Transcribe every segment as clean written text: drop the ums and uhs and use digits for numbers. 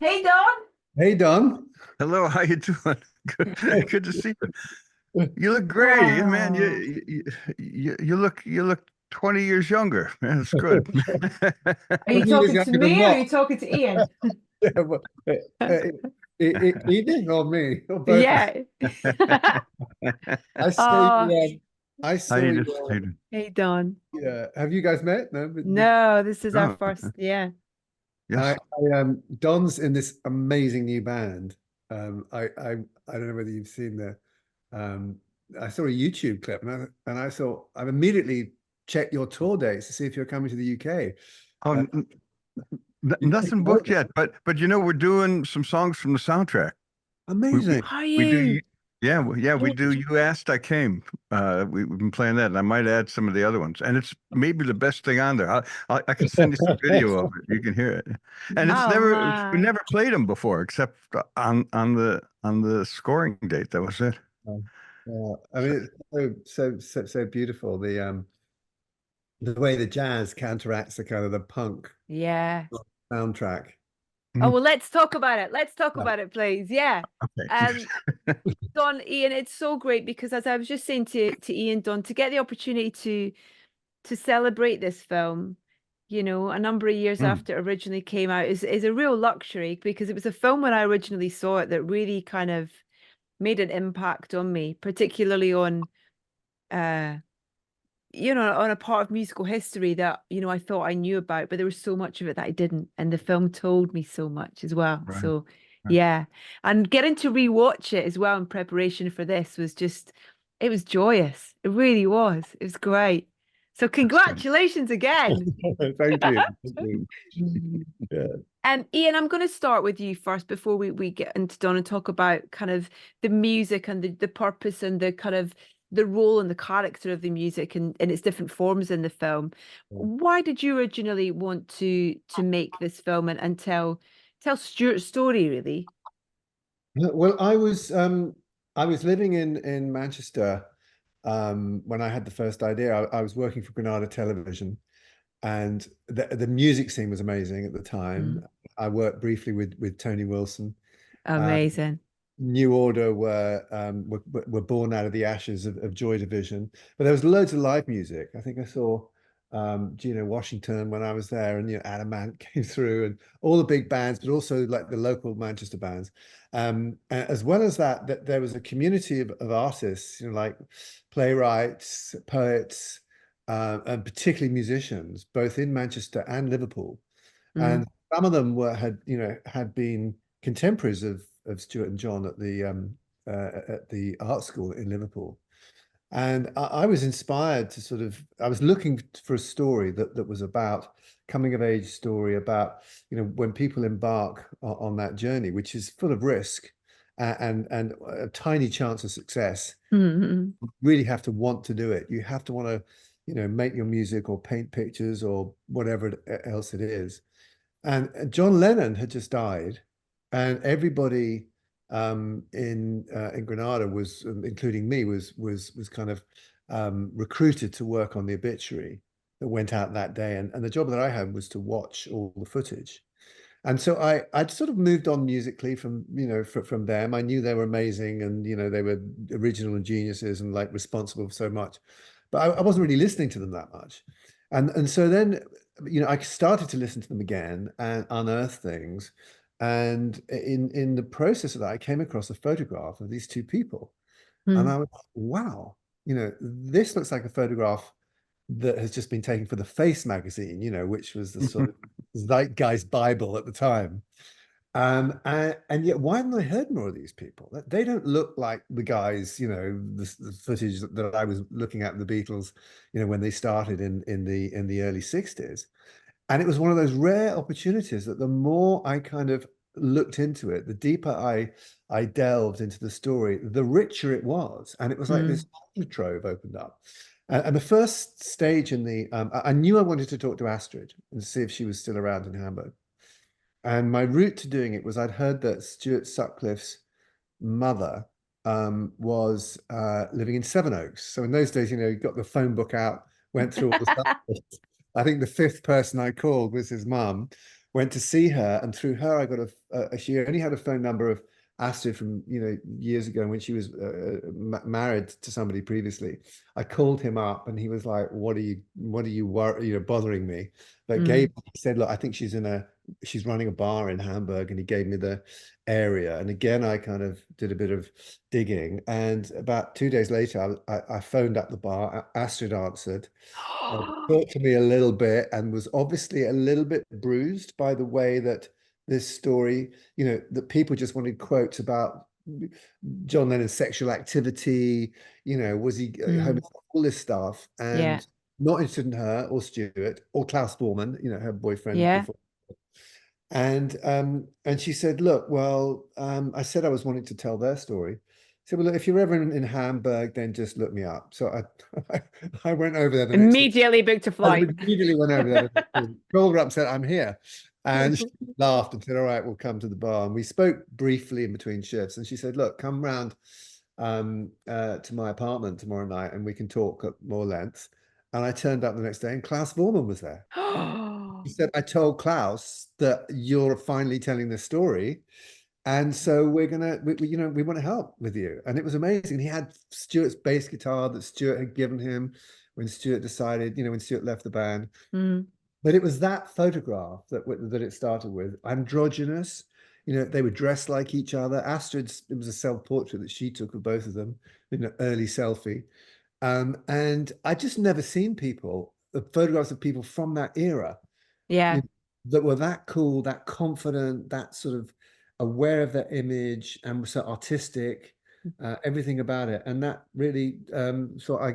Hey Don. Hey Don. Hello, how you doing? Good to see you. You look great, Ian, man. Oh, You look 20 years younger, man. It's good. are you 20 years talking to younger than me or are what? you talking to Ian? Yeah, Edith or me or both of us. Yeah. I saw Oh, you. I How saw you you. just how you doing? hey Don. Have you guys met? No, No, this is our Oh, first. Yeah. yes. Don's in this amazing new band. I don't know whether you've seen um, I saw a YouTube clip and I thought I've immediately checked your tour dates to see if you're coming to the UK. Oh, Uh, you, nothing booked yet, but we're doing some songs from the soundtrack. We we, amazing. How are we do. you? Yeah, we do. You asked, I came. We've been playing that, and I might add some of the other ones. And it's maybe the best thing on there. I can send you some video of it. You can hear it. And Oh we man. never played them before, except on the scoring date. That was it. I mean, it's so beautiful. The way the jazz counteracts the kind of the punk Yeah. soundtrack. Oh Mhm. well, let's talk about it. Let's talk Yeah. about it, please. Yeah. Okay. Um, Don, Ian, it's so great because as I was just saying to Ian, Don, to get the opportunity to celebrate this film, a number of years Mm, after it originally came out is a real luxury because it was a film when I originally saw it that really kind of made an impact on me, particularly uh on a part of musical history that, I thought I knew about, but there was so much of it that I didn't. And the film told me so much as well. right. So Right. yeah. And getting to rewatch it as well in preparation for this was just, it was joyous. It really was. It was great. So That's good. congratulations again. Thank you. Thank you. Yeah. And Ian, I'm going to start with you first before we get into Don and talk about kind of the music and the purpose and the kind of the role and the character of the music and its different forms in the film. Why did you originally want to make this film and tell Stuart's story really? Well, I was living in Manchester when I had the first idea. I was working for Granada Television, and the music scene was amazing at the time. Mm, I worked briefly with Tony Wilson. Uh, amazing. New Order were born out of the ashes of Joy Division, but there was loads of live music. I think I saw Gino Washington when I was there, and Adam Ant came through, and all the big bands, but also like the local Manchester bands. As well as that, that there was a community of artists, like playwrights, poets, and particularly musicians, both in Manchester and Liverpool. And Mm, some of them had been contemporaries of Stuart and John at the art school in Liverpool. And I was inspired to I was looking for a story that was about coming of age story about, when people embark on that journey, which is full of risk and a tiny chance of success. mm, You really have to want to do it. You have to want to, make your music or paint pictures or whatever else it is. And John Lennon had just died, and everybody in Granada was, including me, was kind of recruited to work on the obituary that went out that day. And the job that I had was to watch all the footage. And so I'd sort of moved on musically from them. I knew they were amazing, and they were original and geniuses and like responsible for so much, but I wasn't really listening to them that much. And so then I started to listen to them again and unearth things. And in the process of that, I came across a photograph of these two people, and mm. I was like, wow, this looks like a photograph that has just been taken for the Face magazine, which was the sort of zeitgeist Bible at the time. And yet, why haven't I heard more of these people? They don't look like the guys, the footage that I was looking at the Beatles, when they started in the early 60s. And it was one of those rare opportunities that the more I kind of looked into it, the deeper I delved into the story, the richer it was. And it was like this Mm. treasure trove opened up. And the first stage I knew I wanted to talk to Astrid and see if she was still around in Hamburg. And my route to doing it was I'd heard that Stuart Sutcliffe's mother was living in Sevenoaks. So in those days, you got the phone book out, went through all the stuff. I think the fifth person I called was his mum. Went to see her, and through her, I got she only had a phone number of Astrid from years ago when she was married to somebody previously. I called him up, and he was like, "What are you bothering me?" But he said, "Look, I think she's running a bar in Hamburg," and he gave me the area. And again, I kind of did a bit of digging, and about 2 days later, I phoned up the bar. Astrid answered, talked to me a little bit, and was obviously a little bit bruised by the way that this story, that people just wanted quotes about John Lennon's sexual activity, was he homosexual, all this stuff, Yeah. and not interested in her or Stuart or Klaus Bormann, her boyfriend Yeah. before. And she said, "Look, well, I said I was wanting to tell their story." I said, "Well, look, if you're ever in Hamburg, then just look me up." So I went over there the next week. Immediately booked a I flight. immediately went over there, called her up, said, "I'm here." And she laughed and said, "All right, we'll come to the bar." And we spoke briefly in between shifts. And she said, "Look, come round to my apartment tomorrow night and we can talk at more length." And I turned up the next day and Klaus Vormann was there. He said, "I told Klaus that you're finally telling this story. And so we're gonna, we want to help with you." And it was amazing. He had Stuart's bass guitar that Stuart had given him when Stuart decided, when Stuart left the band. But it was that photograph that it started with, androgynous. They were dressed like each other. Astrid's, it was a self-portrait that she took of both of them in an early selfie. And I just never seen the photographs of people from that era Yeah. that were that cool, that confident, that sort of aware of their image and so artistic, everything about it. And that really,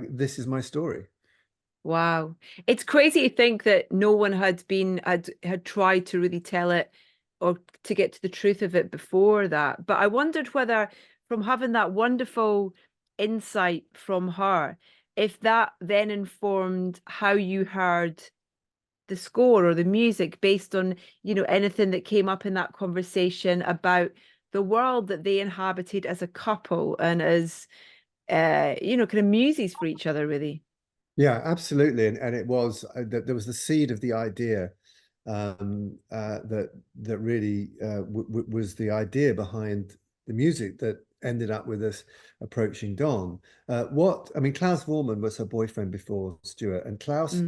this is my story. Wow. It's crazy to think that no one had tried to really tell it or to get to the truth of it before that. But I wondered whether from having that wonderful insight from her, if that then informed how you heard the score or the music based on, anything that came up in that conversation about the world that they inhabited as a couple and as kind of muses for each other, really. Yeah, absolutely. And it was that there was the seed of the idea that really was the idea behind the music that ended up with us approaching Dawn. Klaus Vormann was her boyfriend before Stuart, and Klaus,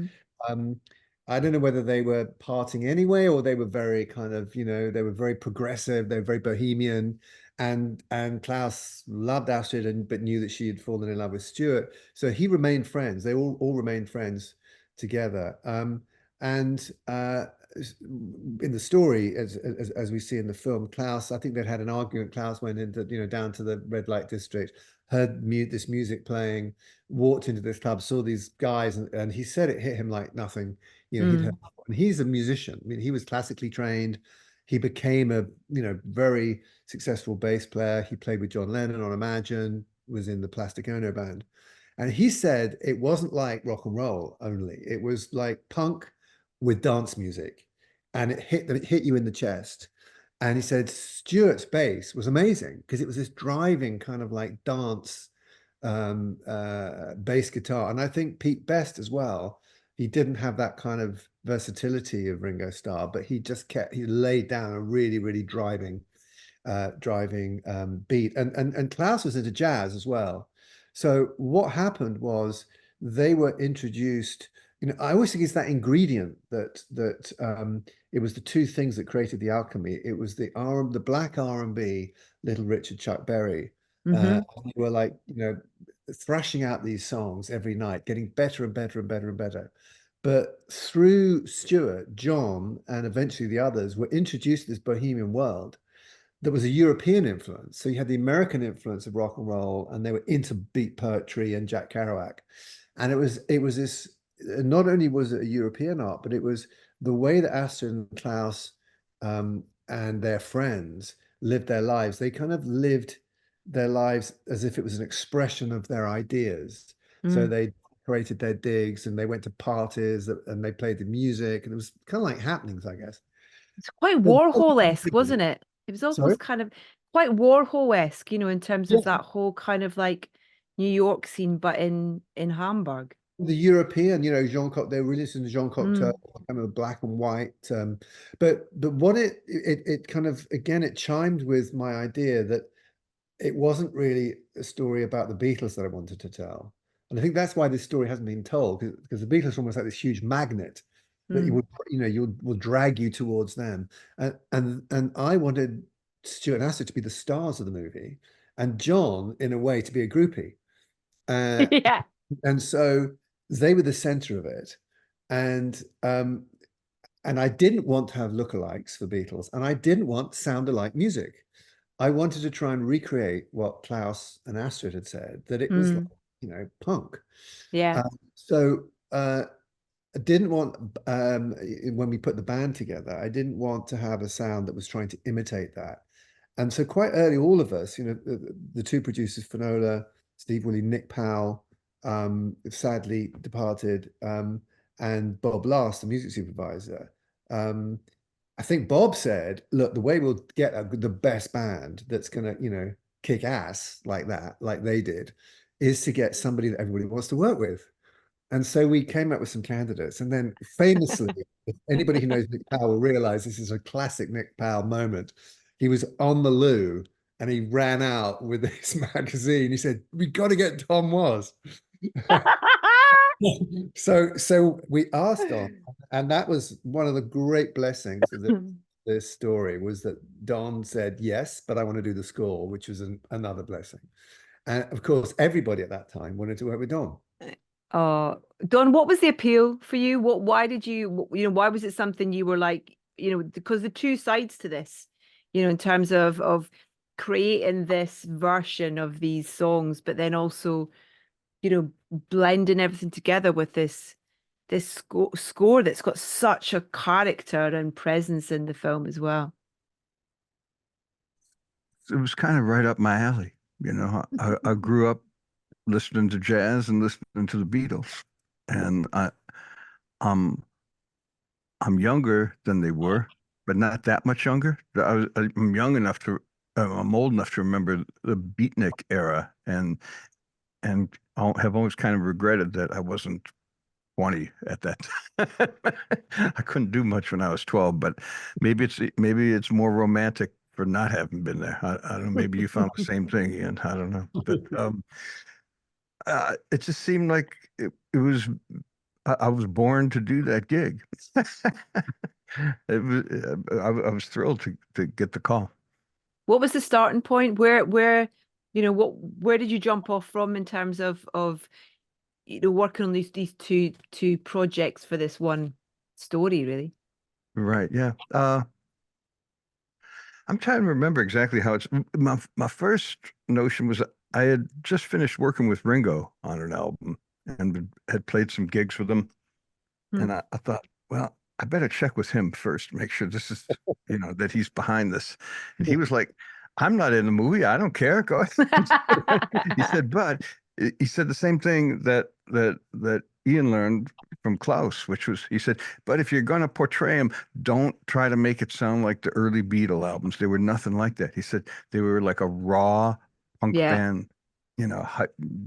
I don't know whether they were parting anyway or they were very kind of, they were very progressive, they were very bohemian. And Klaus loved Astrid but knew that she had fallen in love with Stuart. So he remained friends. They all remained friends together. And in the story, as we see in the film, Klaus, I think they'd had an argument. Klaus went into, down to the red light district, heard this music playing, walked into this club, saw these guys, and he said it hit him like nothing. He'd heard. And he's a musician. I mean, he was classically trained. He became a, very successful bass player. He played with John Lennon on Imagine, was in the Plastic Ono band. And he said it wasn't like rock and roll only. It was like punk with dance music. And it hit you in the chest. And he said Stuart's bass was amazing because it was this driving kind of like dance bass guitar. And I think Pete Best as well, he didn't have that kind of versatility of Ringo Starr, but he laid down a really, really driving beat. And Klaus was into jazz as well. So what happened was they were introduced. I always think it's that ingredient that it was the two things that created the alchemy. It was the black R&B, Little Richard, Chuck Berry. They were like, thrashing out these songs every night, getting better and better and better and better. But through Stuart, John, and eventually the others were introduced to this bohemian world that was a European influence. So you had the American influence of rock and roll, and they were into beat poetry and Jack Kerouac. And it was this, not only was it a European art, but it was the way that Astrid and Klaus and their friends lived their lives. They kind of lived their lives as if it was an expression of their ideas. So they created their digs and they went to parties and they played the music, and it was kind of like happenings, I guess. It's quite Warhol-esque, wasn't it? It was Sorry? almost kind of quite Warhol-esque, in terms of Yes. that whole kind of like New York scene, but in Hamburg. the European, Jean Cocteau, they were listening to Jean Cocteau, kind of black and white. But what it kind of, again, it chimed with my idea that it wasn't really a story about the Beatles that I wanted to tell. And I think that's why this story hasn't been told, because the Beatles are almost like this huge magnet that will drag you towards them. And I wanted Stuart and Astrid to be the stars of the movie, and John, in a way, to be a groupie. Yeah. And so they were the center of it. And I didn't want to have lookalikes for Beatles, and I didn't want sound-alike music. I wanted to try and recreate what Klaus and Astrid had said, that it was like, punk. Yeah. So I didn't want, when we put the band together, I didn't want to have a sound that was trying to imitate that. And so quite early, all of us, the two producers, Finola, Steve Woolley, Nick Powell, sadly departed, and Bob Last, the music supervisor. I think Bob said, look, the way we'll get the best band that's going to, kick ass like that, like they did, is to get somebody that everybody wants to work with. And so we came up with some candidates. And then famously, if anybody who knows Nick Powell will realize this is a classic Nick Powell moment. He was on the loo and he ran out with his magazine. He said, we got to get Don Was. So we asked Don, and that was one of the great blessings of this story, was that Don said, yes, but I want to do the score, which was another blessing. And of course, everybody at that time wanted to work with Don. Don, what was the appeal for you? Why did you, why was it something you were like, because the two sides to this, in terms of creating this version of these songs, but then also, blending everything together with this score that's got such a character and presence in the film as well. It was kind of right up my alley. I grew up listening to jazz and listening to the Beatles, and I'm younger than they were, but not that much younger. I'm young enough to, I'm old enough to remember the beatnik era, and I have always kind of regretted that I wasn't 20 at that time. I couldn't do much when I was 12, but maybe it's more romantic for not having been there. I don't know. Maybe you found the same thing, Ian. I don't know, but it just seemed like it was. I was born to do that gig. I was thrilled to get the call. What was the starting point? Where did you jump off from in terms of working on these two projects for this one story, really? Right. Yeah. I'm trying to remember exactly how it's. My first notion was I had just finished working with Ringo on an album and had played some gigs with him, and I thought, well, I better check with him first, make sure this is, that he's behind this. And he was like, I'm not in the movie. I don't care. Go ahead. He said, but he said the same thing that Iain learned from Klaus, which was, he said, but if you're going to portray him, don't try to make it sound like the early Beatle albums. They were nothing like that. He said they were like a raw punk band,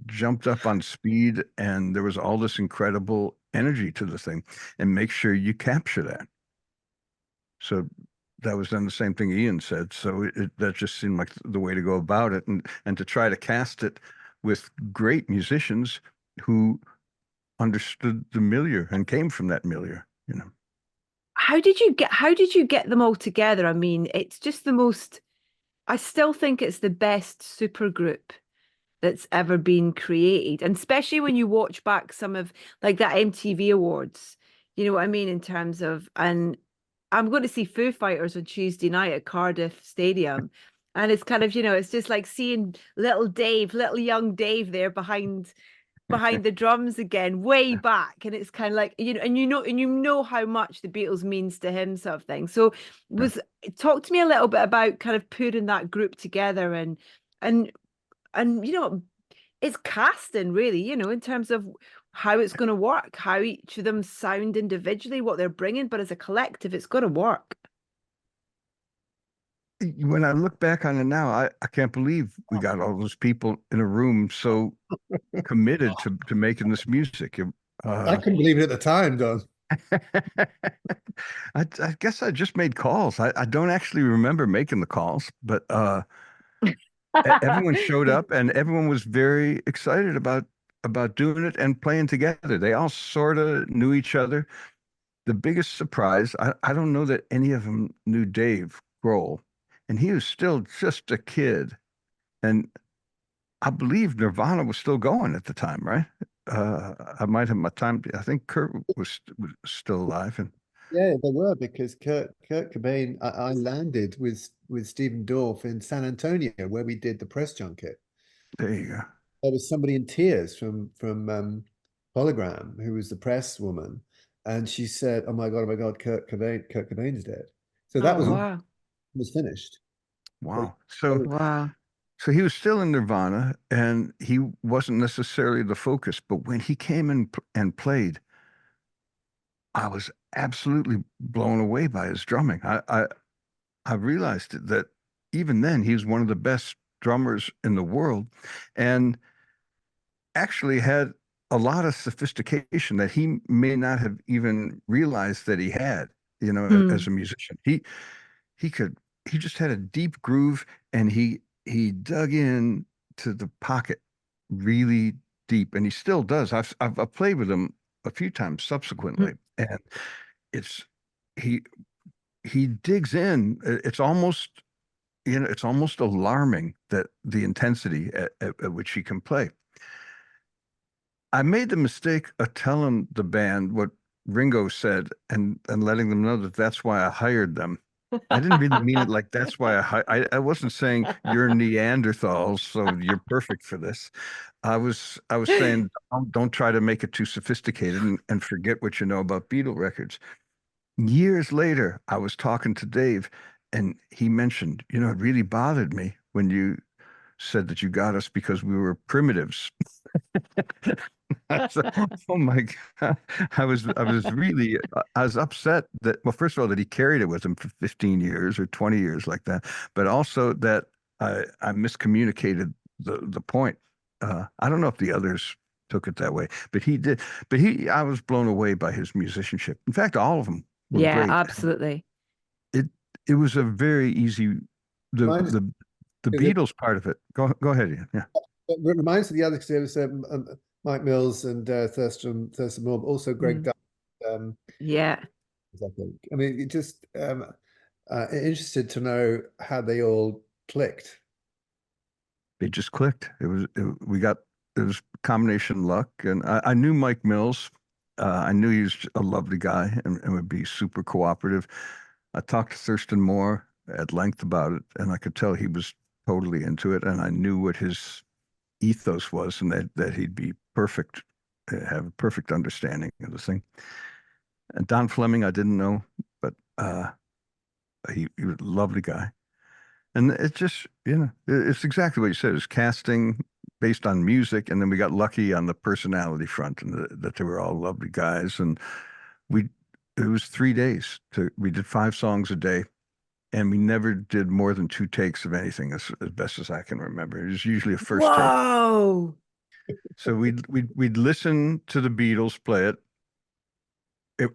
jumped up on speed, and there was all this incredible energy to the thing, and make sure you capture that. So that was then the same thing Iain said. So that just seemed like the way to go about it, and to try to cast it with great musicians who understood the milieu and came from that milieu. How did you get them all together? I mean, it's just the most. I still think it's the best supergroup that's ever been created, and especially when you watch back some of like that MTV Awards. You know what I mean in terms of, and I'm going to see Foo Fighters on Tuesday night at Cardiff Stadium. And it's kind of, it's just like seeing little young Dave there behind the drums again, way back. And it's kind of like, and you know how much the Beatles means to him, sort of thing. So talk to me a little bit about kind of putting that group together and it's casting really, in terms of how it's going to work, how each of them sound individually, what they're bringing, but as a collective, it's going to work. when I look back on it now, I can't believe we got all those people in a room so committed to making this music. I couldn't believe it at the time, Don. I guess I just made calls. I don't actually remember making the calls, but everyone showed up and everyone was very excited about doing it and playing together. They all sort of knew each other. The biggest surprise, I don't know that any of them knew Dave Grohl, and he was still just a kid. And I believe Nirvana was still going at the time, right? I might have my time. I think Kurt was still alive, and Yeah, they were because Kurt Cobain. I landed with Stephen Dorff in San Antonio where we did the press junket. there you go. There was somebody in tears from Hologram who was the press woman, and she said, oh my God, Kurt Cobain's dead." So that Oh, was wow. was finished. Wow. So Wow. So he was still in Nirvana, and he wasn't necessarily the focus. But when he came in and played, I was absolutely blown away by his drumming. I realized that even then he was one of the best drummers in the world, and actually had a lot of sophistication that he may not have even realized that he had, as Mm. a musician. He could he just had a deep groove, and he dug in to the pocket really deep, and he still does. I've played with him a few times subsequently, and it's he he digs in. It's almost alarming that the intensity at which he can play. I made the mistake of telling the band what Ringo said and letting them know that that's why I hired them. I didn't really mean it like that's why I wasn't saying you're Neanderthals, so you're perfect for this. I was saying don't try to make it too sophisticated and forget what you know about Beatle records. Years later, I was talking to Dave, and he mentioned, it really bothered me when you said that you got us because we were primitives. I said, oh my God. I was upset that, well, first of all, that he carried it with him for 15 years or 20 years like that, but also that I miscommunicated the point. I don't know if the others took it that way, but he did. But I was blown away by his musicianship. In fact, all of them were Yeah, great. absolutely. It it was a very easy, the Mine the the is Beatles part of it. Go ahead, Ian. Yeah. it reminds me of the other because there was Mike Mills and Thurston Moore, but also Greg Mm. Dunn. Um, Yeah. I think. I mean, it just interested to know how they all clicked. It just clicked. It was combination luck, and I knew Mike Mills. I knew he was a lovely guy and would be super cooperative. I talked to Thurston Moore at length about it, and I could tell he was totally into it, and I knew what his ethos was, and that he'd be perfect, have a perfect understanding of the thing. And Don Fleming, I didn't know, but he was a lovely guy. And it just, it's exactly what you said. It's casting based on music, and then we got lucky on the personality front, and that they were all lovely guys. And we, it was 3 days. We did 5 songs a day, and we never did more than 2 takes of anything, as best as I can remember. It was usually a first take. Whoa. So we'd listen to the Beatles play it.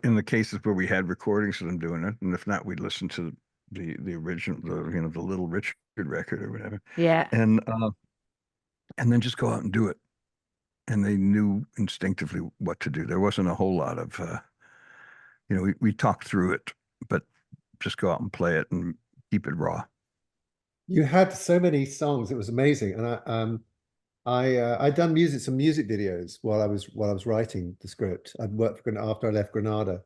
In the cases where we had recordings of them doing it, and if not, we'd listen to the original, the Little Richard record or whatever, Yeah. and then just go out and do it. And they knew instinctively what to do. There wasn't a whole lot of, we talked through it, but just go out and play it and keep it raw. You had so many songs; it was amazing. And I'd done some music videos while I was writing the script. I'd worked for after I left Granada,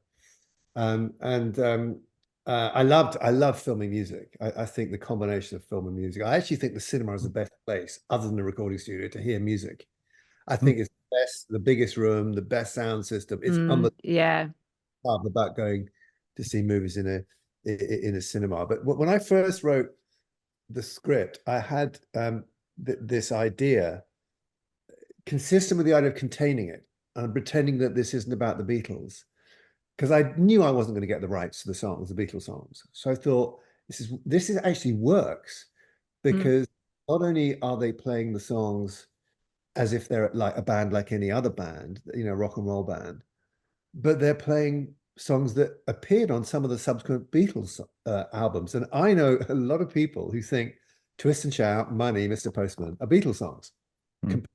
and I love filming music. I think the combination of film and music. I actually think the cinema is the best place, other than the recording studio, to hear music. I think it's the best, the biggest room, the best sound system. It's Yeah. about going to see movies in a cinema. But when I first wrote the script, I had this idea consistent with the idea of containing it and pretending that this isn't about the Beatles, because I knew I wasn't going to get the rights to the songs, the Beatles songs. So I thought this is actually works, because not only are they playing the songs as if they're like a band like any other band, rock and roll band, but they're playing songs that appeared on some of the subsequent Beatles albums. And I know a lot of people who think Twist and Shout, Money, Mr. Postman are Beatles songs. Mm.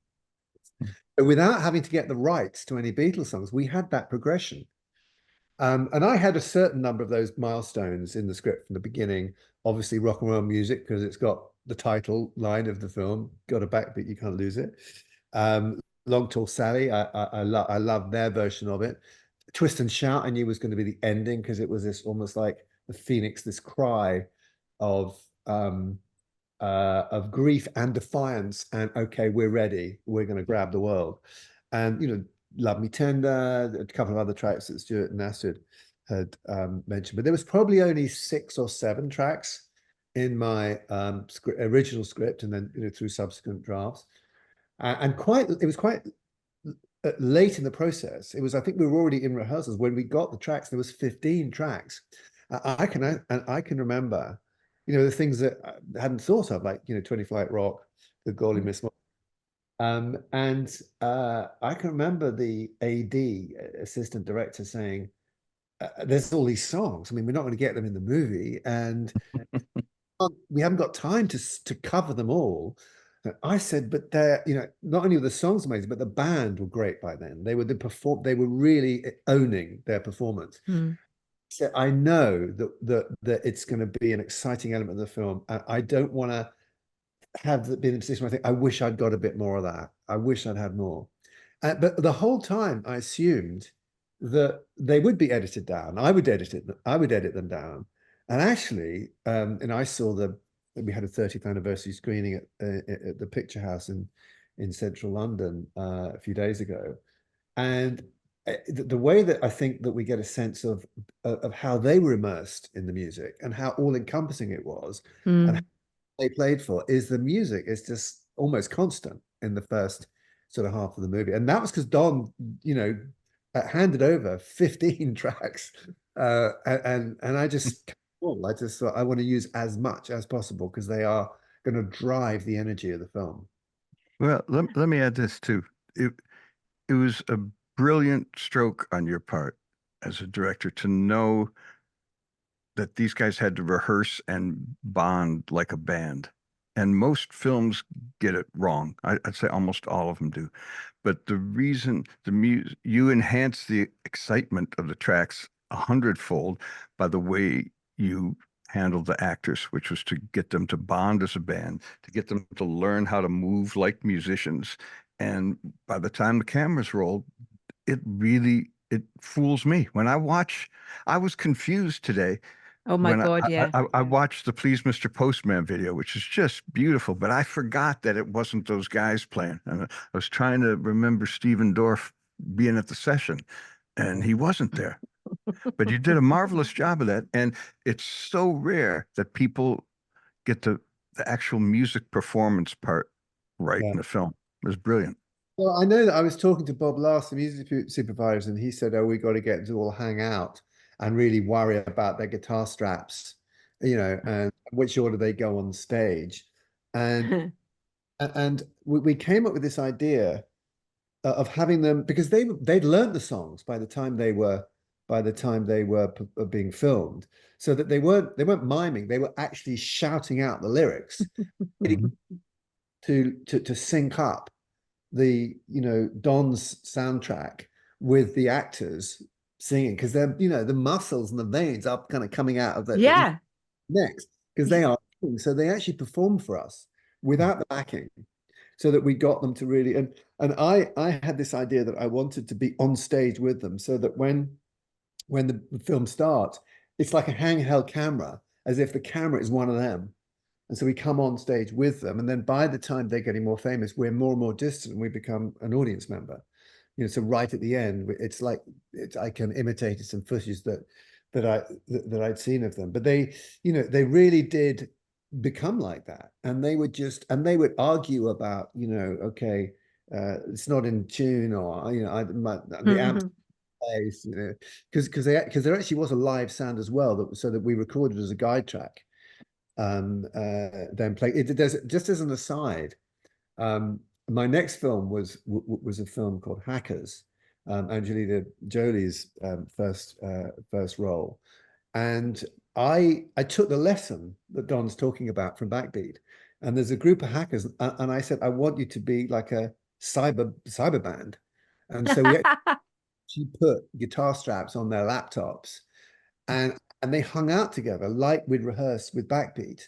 But without having to get the rights to any Beatles songs, we had that progression. And I had a certain number of those milestones in the script from the beginning. Obviously, rock and roll music, because it's got the title line of the film, got a backbeat, you can't lose it. Long Tall Sally, I love their version of it. Twist and Shout, I knew was going to be the ending, because it was this almost like the phoenix, this cry of grief and defiance, and okay, we're ready, we're going to grab the world. And Love Me Tender, a couple of other tracks that Stuart and Astrid had mentioned, but there was probably only 6 or 7 tracks in my original script, and then through subsequent drafts, and it was quite late in the process. It was, I think we were already in rehearsals when we got the tracks. There was 15 tracks. I can remember, the things that I hadn't thought of, like 20 Flight Rock, the Golly Miss. And I can remember the AD, assistant director, saying, there's all these songs. I mean, we're not going to get them in the movie, and we haven't got time to cover them all. And I said, but they're, not only were the songs amazing, but the band were great by then. They were really owning their performance. So I know that it's going to be an exciting element of the film. I don't want to have been in a position where I think, I wish I'd got a bit more of that. I wish I'd had more. But the whole time I assumed that they would be edited down. I would edit them down. And actually, and I saw we had a 30th anniversary screening at the Picture House in central London a few days ago. And the way that I think that we get a sense of how they were immersed in the music and how all encompassing it was, and how they played for, is the music is just almost constant in the first sort of half of the movie. And that was because Don, handed over 15 tracks. And I just thought I want to use as much as possible, because they are going to drive the energy of the film. Well, let me add this too. It was a brilliant stroke on your part as a director to know that these guys had to rehearse and bond like a band. And most films get it wrong. I'd say almost all of them do. But the reason you enhance the excitement of the tracks 100-fold by the way you handled the actors, which was to get them to bond as a band, to get them to learn how to move like musicians. And by the time the cameras rolled, it fools me. When I was confused today. Oh my God, yeah. I watched the Please Mr. Postman video, which is just beautiful, but I forgot that it wasn't those guys playing. And I was trying to remember Stephen Dorff being at the session, and he wasn't there. But you did a marvelous job of that. And it's so rare that people get the actual music performance part right in the film. It was brilliant. Well, I know that I was talking to Bob Last, the music supervisor, and he said, "Oh, we got to get them to all hang out and really worry about their guitar straps, and which order they go on stage." And we came up with this idea of having them, because they'd learned the songs by the time they were being filmed, so that they weren't miming, they were actually shouting out the lyrics to sync up the Don's soundtrack with the actors singing, because they're the muscles and the veins are kind of coming out of the next, because they are, so they actually performed for us without the backing, so that we got them to really, and I had this idea that I wanted to be on stage with them, so that when the film starts, it's like a handheld camera, as if the camera is one of them. And so we come on stage with them, and then by the time they're getting more famous, we're more and more distant, and we become an audience member. So right at the end, it's like I can imitate some footage that I'd seen of them. But they really did become like that, and they would argue about, okay, it's not in tune, or the amp place, because there actually was a live sound as well, so that we recorded as a guide track. then play it. There's just as an aside. My next film was a film called Hackers, Angelina Jolie's first role, and I took the lesson that Don's talking about from Backbeat, and there's a group of hackers, and I said I want you to be like a cyber band, and so we actually put guitar straps on their laptops, and they hung out together like we'd rehearsed with Backbeat,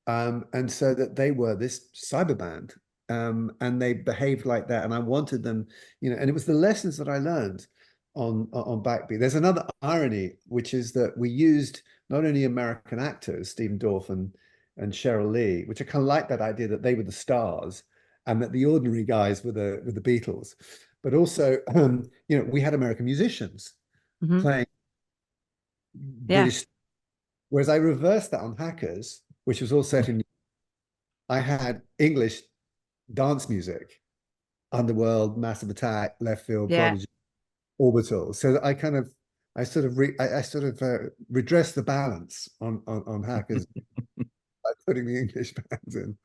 and so that they were this cyber band, and they behaved like that. And I wanted them, and it was the lessons that I learned on Backbeat. There's another irony, which is that we used not only American actors, Stephen Dorff and Cheryl Lee, which I kind of like that idea that they were the stars and that the ordinary guys were the Beatles, but also, we had American musicians playing Yeah. British. Whereas I reversed that on Hackers, which was all set in. I had English dance music, Underworld, Massive Attack, Left Field, Yeah. Prodigy, Orbital. So that I sort of redressed the balance on Hackers by putting the English bands in.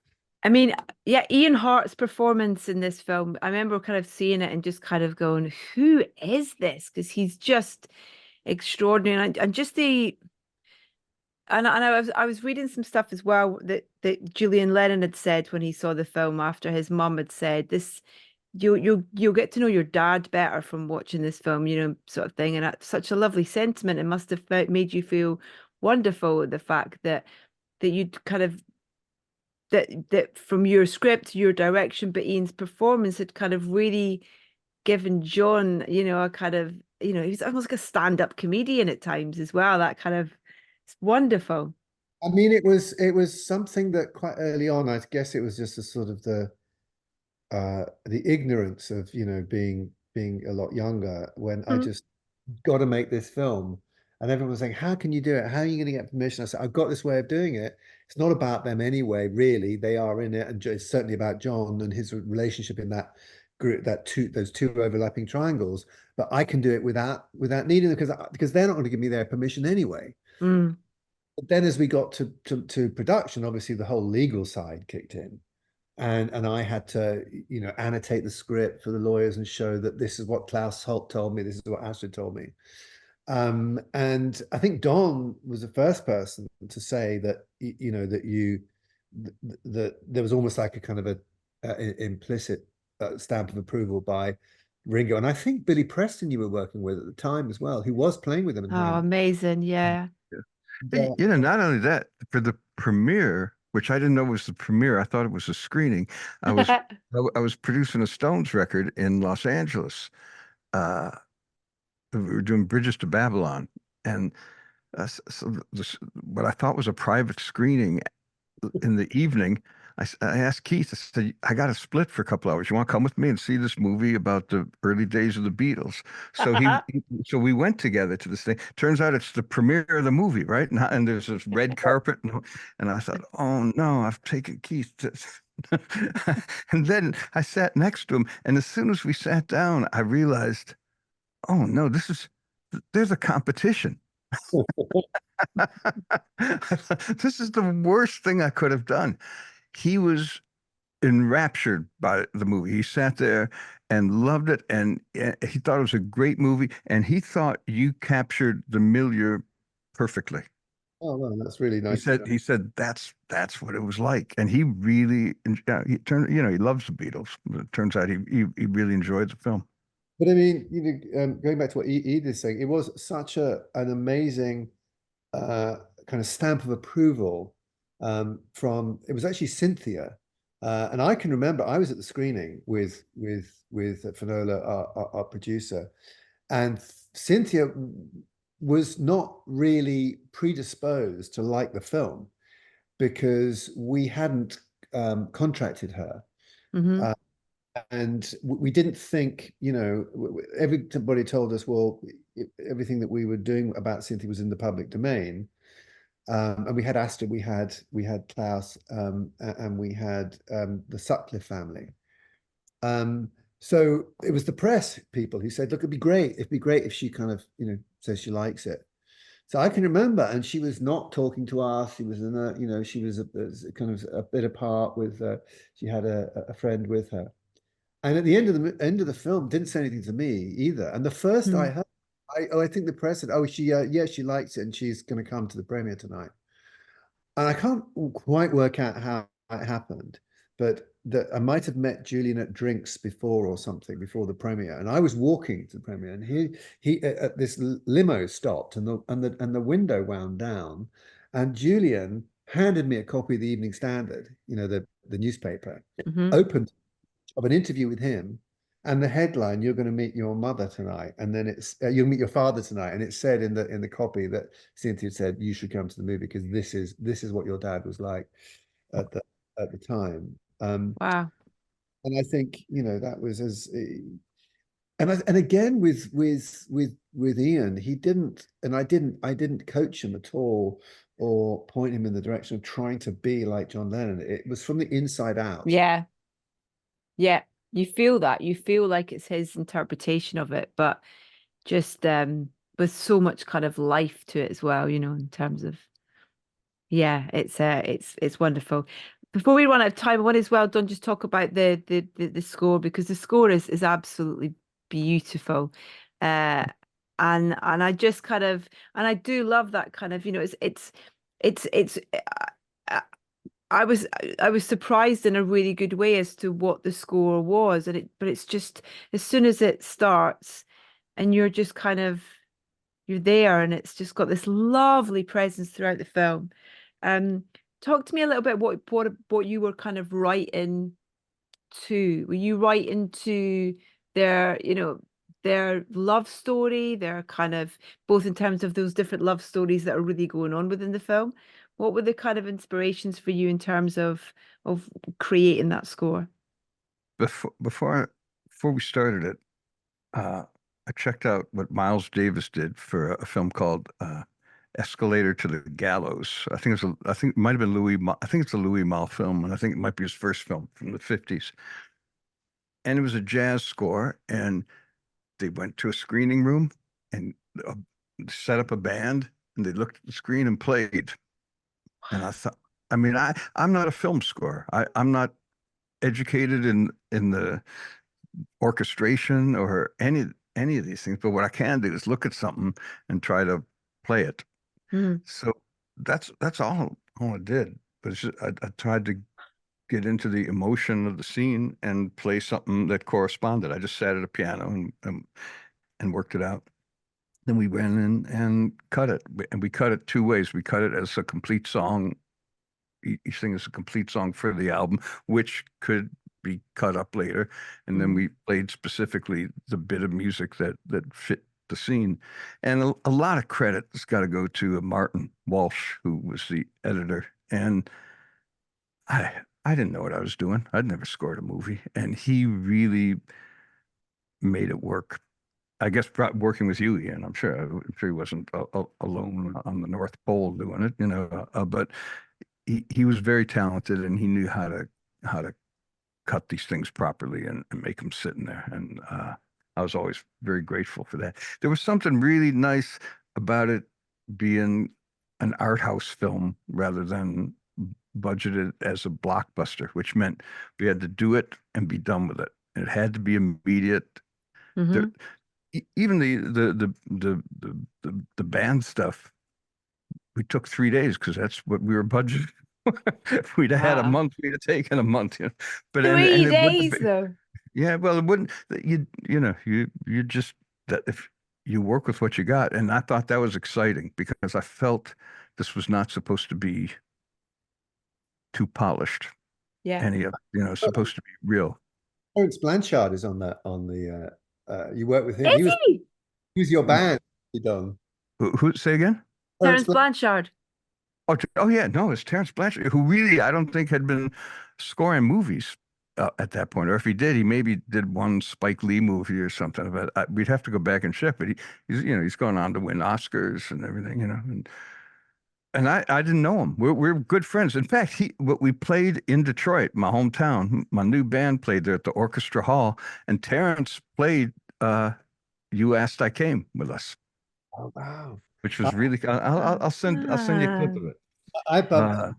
I mean, yeah, Ian Hart's performance in this film, I remember kind of seeing it and just kind of going, who is this? Because he's just extraordinary. And just and I was reading some stuff as well that Julian Lennon had said when he saw the film after his mum had said this, you'll get to know your dad better from watching this film, sort of thing. And that's such a lovely sentiment. It must have made you feel wonderful, the fact that you'd kind of that from your script, your direction, but Ian's performance had kind of really given John, a kind of, he's almost like a stand-up comedian at times as well. That kind of, it's wonderful. I mean, it was something that quite early on, I guess it was just a sort of the ignorance of, being a lot younger, when I just got to make this film. And everyone was saying, how can you do it? How are you going to get permission? I said, I've got this way of doing it. It's not about them anyway, really. They are in it. And it's certainly about John and his relationship in that group, those two overlapping triangles. But I can do it without needing them, because they're not going to give me their permission anyway. Mm. But then as we got to production, obviously the whole legal side kicked in. And I had to, annotate the script for the lawyers and show that this is what Klaus Holt told me, this is what Astrid told me. And I think Don was the first person to say that, that there was almost like a kind of a implicit stamp of approval by Ringo. And I think Billy Preston you were working with at the time as well, who was playing with him in Oh, Hand. amazing. Yeah. Not only that, for the premiere, which I didn't know was the premiere, I thought it was a screening. I was producing a Stones record in Los Angeles. We were doing Bridges to Babylon, and what I thought was a private screening in the evening. I asked Keith, I said, I got a split for a couple hours. You want to come with me and see this movie about the early days of the Beatles? So we went together to this thing. Turns out it's the premiere of the movie, right? And there's this red carpet. And I thought, oh no, I've taken Keith And then I sat next to him. And as soon as we sat down, I realized, oh no, there's a competition. This is the worst thing I could have done. He was enraptured by the movie. He sat there and loved it, and he thought it was a great movie, and he thought you captured the milieu perfectly. Oh, well, that's really nice. He said that's what it was like, and he really he loves the Beatles. It turns out he really enjoyed the film. But I mean, going back to what Edith is saying, it was such an amazing kind of stamp of approval from. It was actually Cynthia, and I can remember I was at the screening with Finola, our producer, and Cynthia was not really predisposed to like the film because we hadn't contracted her. Mm-hmm. And we didn't think, everybody told us, well, everything that we were doing about Cynthia was in the public domain. And we had Astrid, we had Klaus, and we had the Sutcliffe family. So it was the press people who said, look, it'd be great if she kind of, says she likes it. So I can remember, and she was not talking to us. She was in a, she was kind of a bit apart with. She had a friend with her, and at the end of the film, didn't say anything to me either. And the first I Mm. heard, I think the press said, "Oh, yeah, she likes it, and she's going to come to the premiere tonight." And I can't quite work out how it happened, but that I might have met Julian at drinks before or something before the premiere, and I was walking to the premiere, and he this limo stopped, and the window wound down, and Julian handed me a copy of the Evening Standard, the newspaper, Hmm. opened of an interview with him. And the headline, "You're going to meet your mother tonight," and then it's "You'll meet your father tonight," and it said in the copy that Cynthia said, "You should come to the movie because this is what your dad was like at the time." Wow. And I think that was and again with Ian, he didn't, and I didn't coach him at all or point him in the direction of trying to be like John Lennon. It was from the inside out. Yeah. Yeah. You feel that. You feel like it's his interpretation of it, but just with so much kind of life to it as well, in terms of yeah, it's wonderful. Before we run out of time, I want as well, Don, just talk about the score because the score is absolutely beautiful. Uh and I just kind of and I do love that kind of, it's uh, I was surprised in a really good way as to what the score was, but it's just as soon as it starts and you're just kind of you're there and it's just got this lovely presence throughout the film. Um, Talk to me a little bit what you were kind of writing to. Were you writing to their, their love story, their kind of both in terms of those different love stories that are really going on within the film? What were the kind of inspirations for you in terms of creating that score? Before we started it, uh, I checked out what Miles Davis did for a film called Escalator to the Gallows. I think it might have been I think it's a Louis Malle film, and I think it might be his first film from the 50s. And it was a jazz score, and they went to a screening room and set up a band, and they looked at the screen and played. And I thought, I mean, I'm not a film score. I'm not educated in the orchestration or any of these things, but what I can do is look at something and try to play it. Mm, So that's all I did. But it's just, I tried to get into the emotion of the scene and play something that corresponded. I just sat at a piano and worked it out. Then we went in and cut it, and we cut it two ways. We cut it as a complete song. Each thing is a complete song for the album, which could be cut up later. And then mm, we played specifically the bit of music that fit the scene. And a lot of credit has got to go to Martin Walsh, who was the editor. And I didn't know what I was doing. I'd never scored a movie, and he really made it work. I guess working with you, Ian, I'm sure he wasn't alone on the North Pole doing it, but he was very talented, and he knew how to cut these things properly and make them sit in there. And I was always very grateful for that. There was something really nice about it being an art house film rather than budgeted as a blockbuster, which meant we had to do it and be done with it. And it had to be immediate. There, hmm. even the band stuff, we took 3 days because that's what we were budgeted. If we'd have had a Wow. month, we'd have taken a month. But and Three it wouldn't have days been. though. Yeah, well, it wouldn't. You just that if you work with what you got, and I thought that was exciting because I felt this was not supposed to be too polished. Yeah. Any of it's supposed to be real. Terence Blanchard is on the you work with him. Is he? He was your band, you done. Who say again? Terence Terence Blanchard. Oh yeah, no, it's Terence Blanchard, who really I don't think had been scoring movies at that point, or if he did, he maybe did one Spike Lee movie or something. But we'd have to go back and check. But he's going on to win Oscars and everything, and I didn't know him. We're good friends. In fact, what we played in Detroit, my hometown. My new band played there at the Orchestra Hall, and Terence played. You Asked I Came with us. Oh wow. which was really. I'll send you a clip Ah. of it. I bumped. Uh,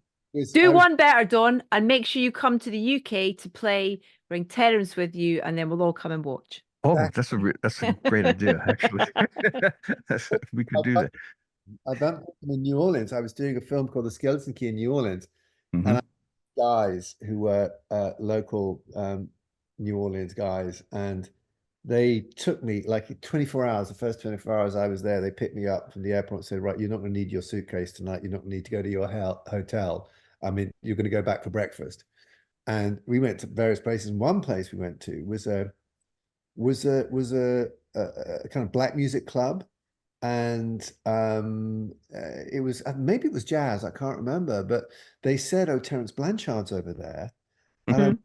Do I was one better, Don, and make sure you come to the UK to play, bring Terence with you, and then we'll all come and watch. oh, back. that's a great idea, actually. We could I do that. bumped, I bumped him in New Orleans. I was doing a film called The Skeleton Key in New Orleans, and Hmm. guys who were local New Orleans guys, and they took me like 24 hours. The first 24 hours I was there, they picked me up from the airport and said, "Right, you're not going to need your suitcase tonight. You're not going to need to go to your hotel. I mean, you're going to go back for breakfast." And we went to various places. One place we went to was a kind of black music club, and it was maybe it was jazz. I can't remember, but they said, "Oh, Terence Blanchard's over there," and I Mhm.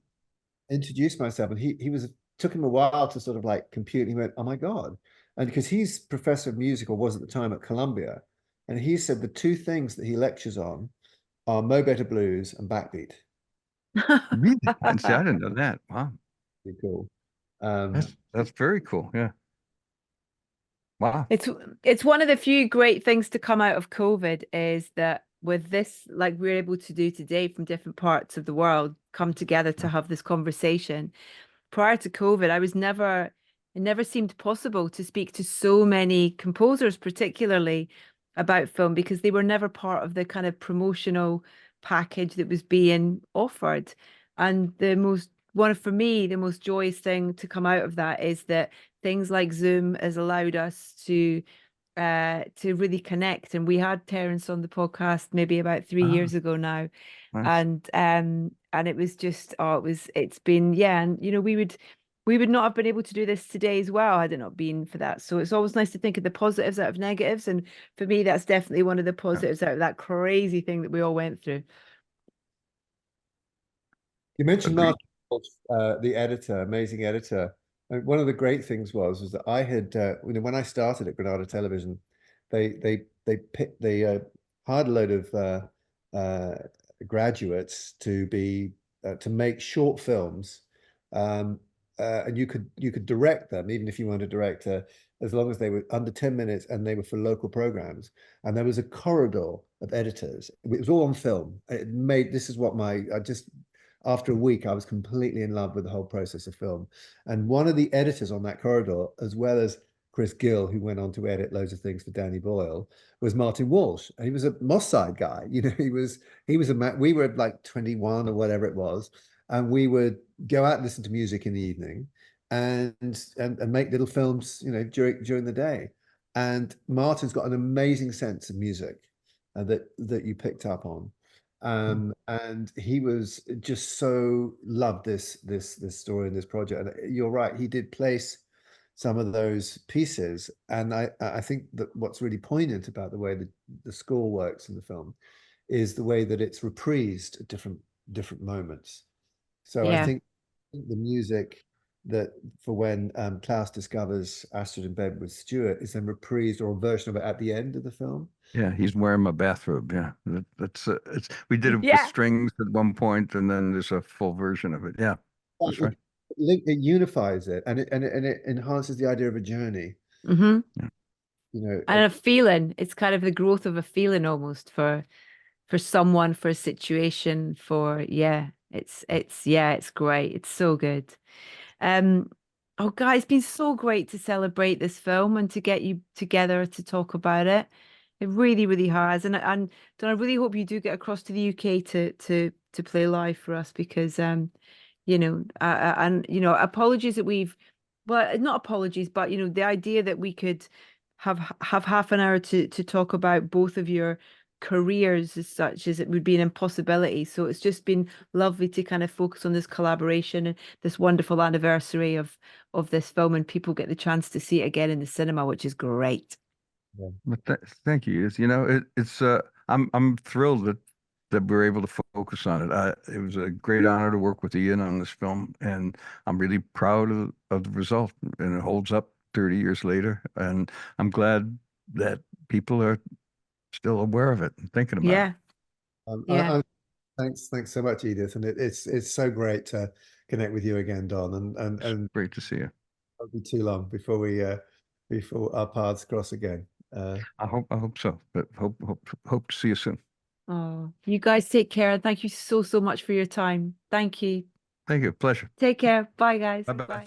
introduced myself, and he was took him a while to sort of like compute. He went, "Oh my God," and because he's professor of music or was at the time at Columbia, and he said the two things that he lectures on are Mo Better Blues and Backbeat. Really? And see, I didn't know that. Wow, Pretty cool. Um, that's very cool. Yeah. Wow. It's one of the few great things to come out of COVID is that with this, like we're able to do today from different parts of the world, come together to have this conversation. Prior to COVID, it never seemed possible to speak to so many composers, particularly about film, because they were never part of the kind of promotional package that was being offered. And for me, the most joyous thing to come out of that is that things like Zoom has allowed us to really connect. And we had Terence on the podcast maybe about 3 years Ah, ago now, nice. and it was just it's been, yeah, and we would not have been able to do this today as well had it not been for that. So it's always nice to think of the positives out of negatives, and for me that's definitely one of the Yeah. positives out of that crazy thing that we all went through. You mentioned Agreed. Martin, the editor, amazing editor. And one of the great things was that I had when I started at Granada Television, they hired a load of uh, graduates to make short films, um, and you could direct them even if you weren't a director, as long as they were under 10 minutes and they were for local programs. And there was a corridor of editors. It was all on film. It made this is what my I just after a week, I was completely in love with the whole process of film. And one of the editors on that corridor, as well as Chris Gill, who went on to edit loads of things for Danny Boyle, was Martin Walsh. And he was a Moss Side guy. We were like 21 or whatever it was. And we would go out and listen to music in the evening and make little films, during the day. And Martin's got an amazing sense of music that you picked up on. And he was just so loved this story and this project. And you're right, he did place some of those pieces. And I think that what's really poignant about the way the score works in the film is the way that it's reprised at different moments. So I Yeah. think the music that for when Klaus discovers Astrid in bed with Stuart is then reprised or a version of it at the end of the film. Yeah, he's wearing my bathrobe. Yeah, that's it's. We did it with Yeah. strings at one point, and then there's a full version of it. Yeah, that's It, right. it unifies it and it enhances the idea of a journey. Hmm. Yeah. You know, And a feeling. It's kind of the growth of a feeling almost for someone, for a situation, for yeah. It's great. It's so good. Um, oh, guys, it's been so great to celebrate this film and to get you together to talk about it. It really, really has, and Don, I really hope you do get across to the UK to play live for us because and apologies that well, not apologies, but the idea that we could have half an hour to talk about both of your careers as such as it would be an impossibility. So it's just been lovely to kind of focus on this collaboration and this wonderful anniversary of this film, and people get the chance to see it again in the cinema, which is great. yeah. But thank you. It's I'm thrilled that we're able to focus on it. It was a great honor to work with Iain on this film, and I'm really proud of the result. And it holds up 30 years later, and I'm glad that people are still aware of it and thinking about it. Yeah, Um, I, yeah. I, thanks so much, Edith, and it's so great to connect with you again, Don. And Great to see you. won't be too long before our paths cross again. I hope so. But hope to see you soon. Oh, you guys take care. And thank you so, so much for your time. Thank you. Thank you. Pleasure. Take care. Bye, guys. Bye-bye. Bye.